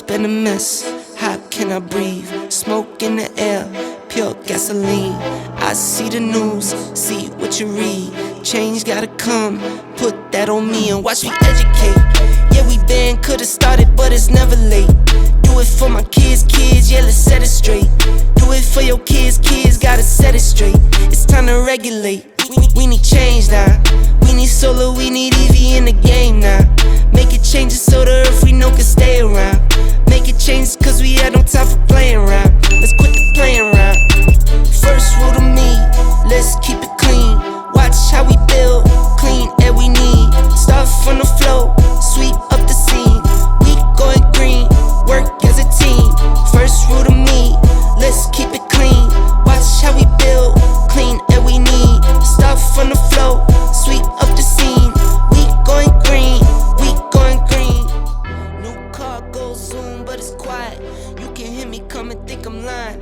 been a mess. How can I breathe? Smoke in the air, pure gasoline. I see the news, see what you read. Change gotta come, put that on me and watch me educate. Yeah, we been could've started, but it's never late. Do it for my kids, yeah, let's set it straight. Do it for your kids, gotta set it straight. It's time to regulate. We need change now. We need solar, we need EV in the game now. Make it changes so the earth we know can stay around. Make it changes cause we had no time for playing around. Let's quit the playing around. First rule to me, let's keep it clean. Watch how we build, clean air we need. Start from the flow, sweep up the scene. We going green, work as a team. First rule to me, let's keep it clean. Watch how we build, clean air we need. Start from the flow, sweep up the scene. We going green, we going green. New car goes zoom, but it's quiet. You can hear me come and think I'm lying.